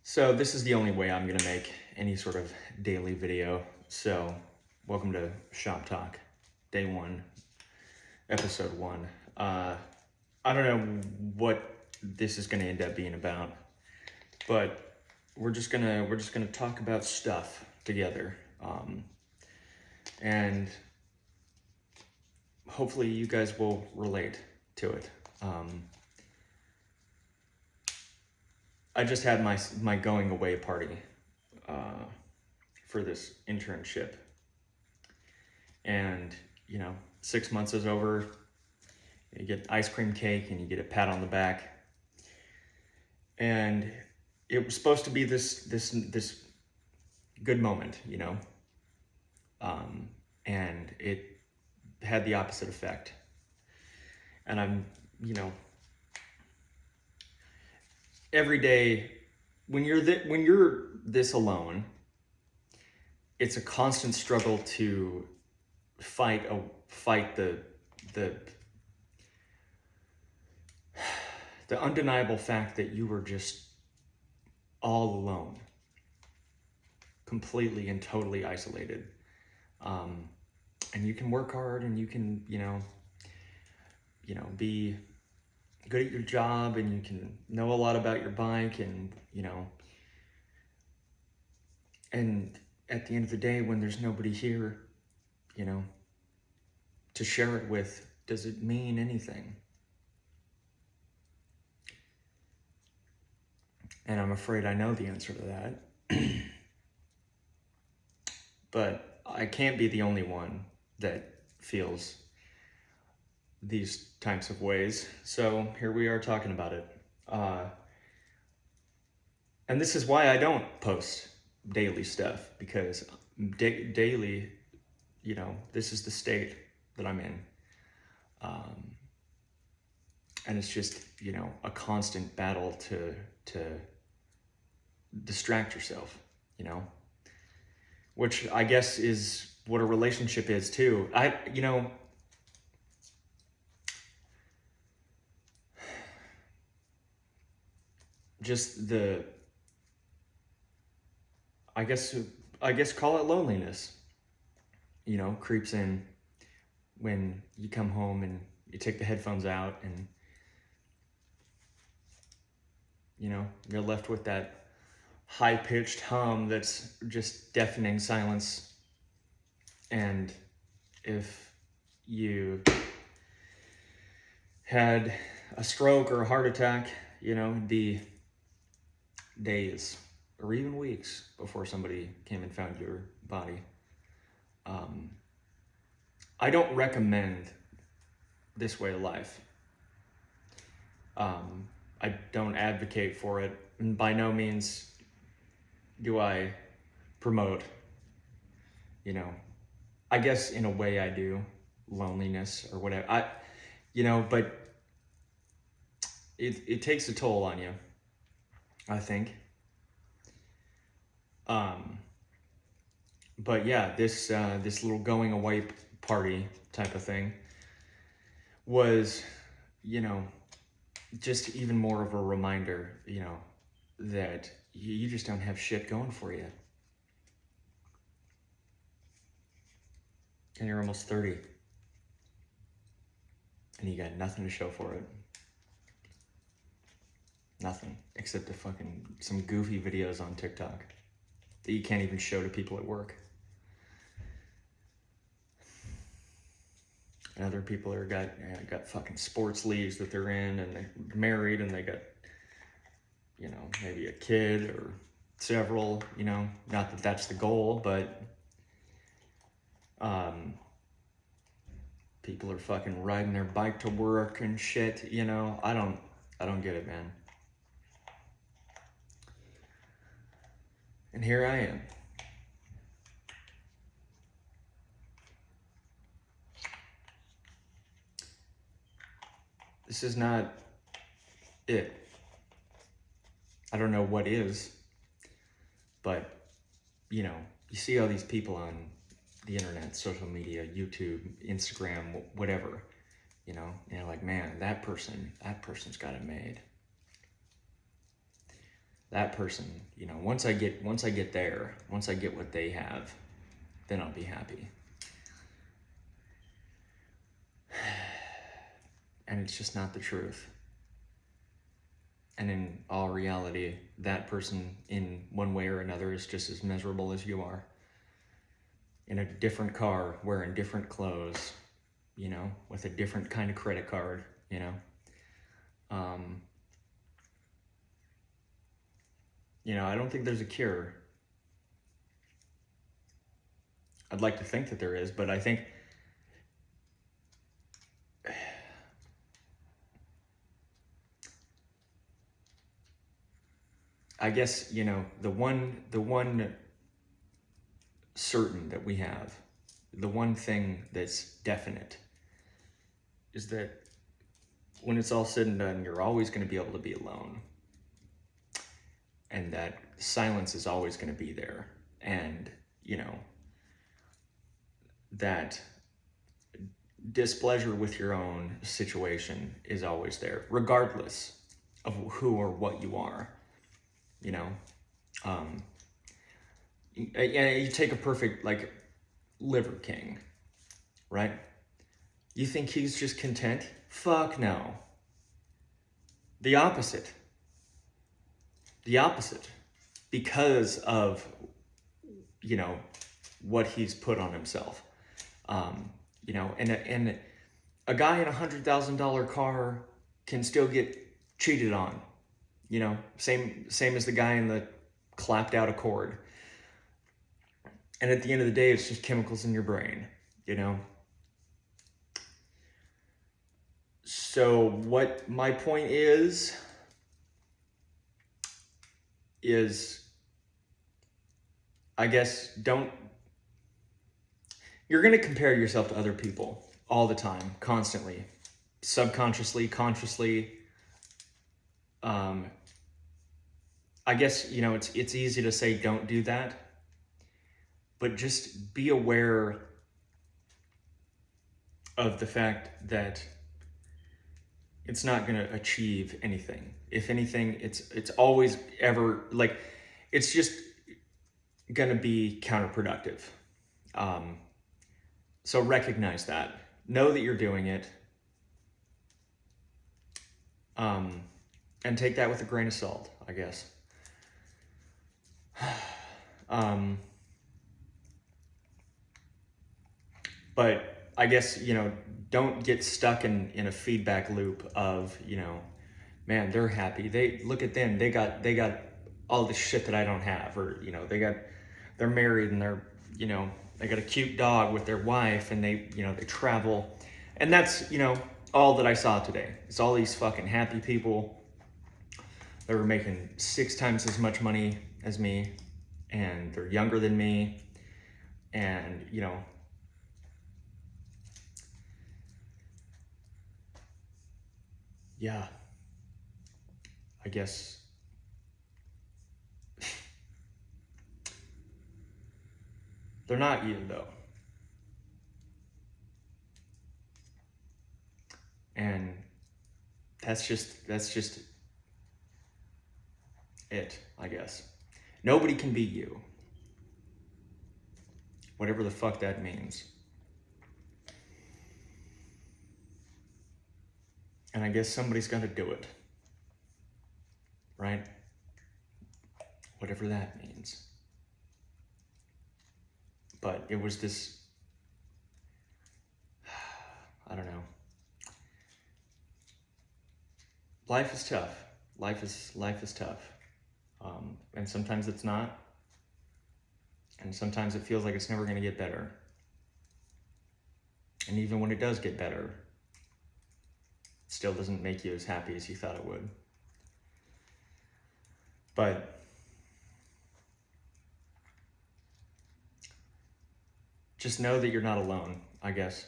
So this is the only way I'm gonna make any sort of daily video. So welcome to Shop Talk, Day 1, Episode 1. I don't know what this is gonna end up being about, but we're just gonna talk about stuff together, and hopefully you guys will relate to it. I just had my going away party for this internship, and 6 months is over. You get ice cream cake and you get a pat on the back, and it was supposed to be this good moment, and it had the opposite effect. And I'm every day when you're this alone, it's a constant struggle to fight the undeniable fact that you were just all alone, completely and totally isolated. And you can work hard and you can be good at your job, and you can know a lot about your bike, and and at the end of the day, when there's nobody here to share it with, does it mean anything? And I'm afraid I know the answer to that. But I can't be the only one that feels these types of ways. So here we are talking about it. And this is why I don't post daily stuff, because daily, this is the state that I'm in. And it's just, a constant battle to distract yourself, which I guess is what a relationship is too. Just I guess call it loneliness, creeps in when you come home and you take the headphones out, and you're left with that high-pitched hum that's just deafening silence. And if you had a stroke or a heart attack, it'd be days or even weeks before somebody came and found your body. I don't recommend this way of life. I don't advocate for it, and by no means do I promote, I guess in a way I do, loneliness or whatever. But it takes a toll on you, I think. But yeah, this little going away party type of thing was, just even more of a reminder, that you just don't have shit going for you. And you're almost 30. And you got nothing to show for it. Nothing, except some goofy videos on TikTok that you can't even show to people at work. And other people got fucking sports leagues that they're in, and they're married, and they got, maybe a kid or several, not that that's the goal, but people are fucking riding their bike to work and shit, I don't get it, man. And here I am. This is not it. I don't know what is, but, you see all these people on the internet, social media, YouTube, Instagram, whatever, and you're like, man, that person's got it made. that person, you know, once I get there, once I get what they have, then I'll be happy. And it's just not the truth. And in all reality, that person in one way or another is just as miserable as you are. In a different car, wearing different clothes, you know, with a different kind of credit card, you know. You know, I don't think there's a cure. I'd like to think that there is, but I think I guess, you know, the one certain that we have, the one thing that's definite is that when it's all said and done, you're always going to be able to be alone. And that silence is always going to be there. And, you know, that displeasure with your own situation is always there, regardless of who or what you are, you know. You take a perfect, like, Liver King, right? You think he's just content? Fuck no. The opposite. The opposite. Because of, you know, what he's put on himself. You know, and a guy in $100,000 car can still get cheated on. You know, same as the guy in the clapped out Accord. And at the end of the day, it's just chemicals in your brain, you know? So what my point is I guess you're going to compare yourself to other people all the time, constantly, subconsciously, consciously. I guess, you know, it's easy to say don't do that, but just be aware of the fact that it's not going to achieve anything. If anything, it's always ever, like, it's just going to be counterproductive. So recognize that. Know that you're doing it. And take that with a grain of salt, I guess. But I guess, you know, don't get stuck in a feedback loop of, you know, man, they're happy. They look at them. They got all the shit that I don't have, or, you know, they're married and they're, you know, they got a cute dog with their wife and they, you know, they travel. And that's, you know, all that I saw today. It's all these fucking happy people that were making 6 times as much money as me, and they're younger than me. And, you know, yeah, I guess they're not you, though. And that's just it, I guess. Nobody can be you. Whatever the fuck that means. And I guess somebody's got to do it. Right? Whatever that means. But it was this, I don't know. Life is tough. Life is tough. And sometimes it's not. And sometimes it feels like it's never going to get better. And even when it does get better, it still doesn't make you as happy as you thought it would. But just know that you're not alone, I guess.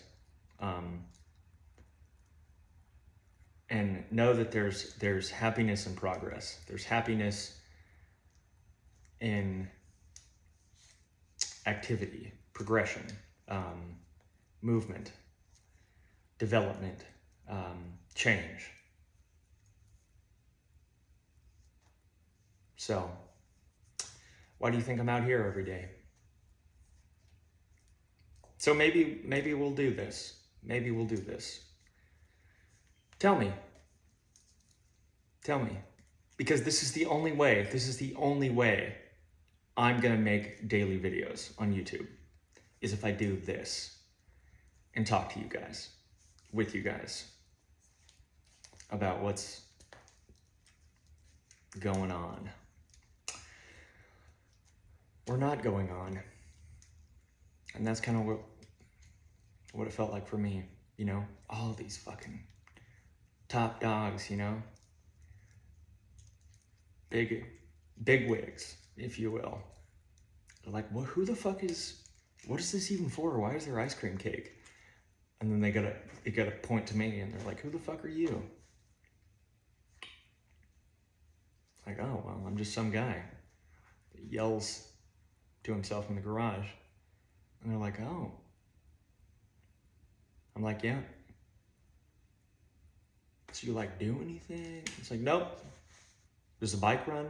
And know that there's happiness in progress. There's happiness in activity, progression, movement, development, change. So, why do you think I'm out here every day? So maybe we'll do this. Maybe we'll do this. Tell me. Because this is the only way I'm gonna make daily videos on YouTube, is if I do this and talk to you guys, with you guys, about what's going on. Or not going on. And that's kind of what it felt like for me, you know? All these fucking top dogs, you know? Big wigs, if you will. Like, who the fuck is, what is this even for? Why is there ice cream cake? And then they gotta point to me and they're like, who the fuck are you? Like, oh, well, I'm just some guy that yells to himself in the garage. And they're like, oh. I'm like, yeah. So you like do anything? It's like, nope. Does the bike run?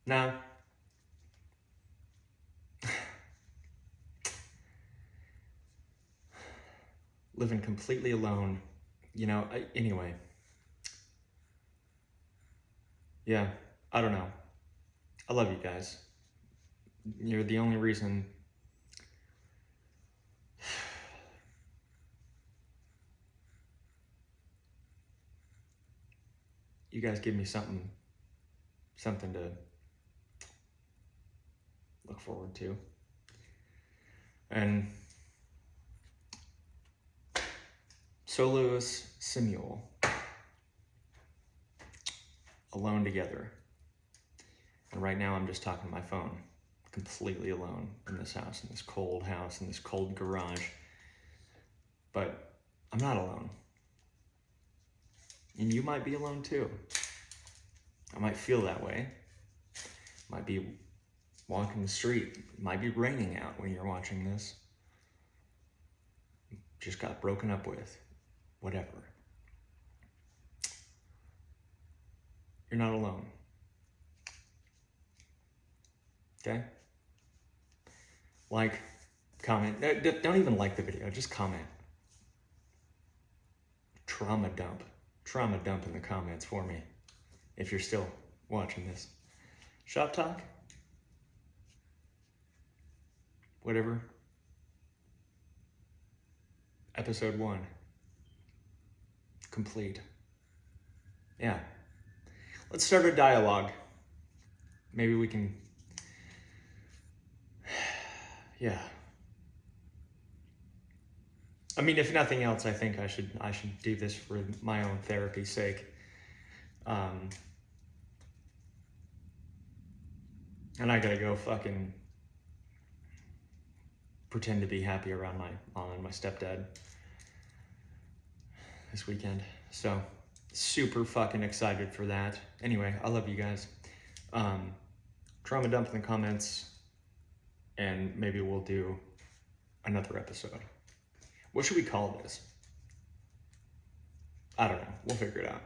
No. Living completely alone, you know, anyway. Yeah, I don't know. I love you guys. You're the only reason you guys give me something to look forward to. And Solus Simule, alone together. And right now I'm just talking to my phone, completely alone in this house, in this cold garage. But I'm not alone. And you might be alone too. I might feel that way. Might be walking the street. It might be raining out when you're watching this. Just got broken up with. Whatever. You're not alone. Okay? Like, comment. Don't even like the video. Just comment. Trauma dump in the comments for me, if you're still watching this. Shop talk? Whatever. Episode 1. Complete. Yeah. Let's start a dialogue. Maybe we can... Yeah. I mean, if nothing else, I think I should do this for my own therapy's sake. And I gotta go fucking pretend to be happy around my mom and my stepdad this weekend. So, super fucking excited for that. Anyway, I love you guys. Trauma dump in the comments, and maybe we'll do another episode. What should we call this? I don't know. We'll figure it out.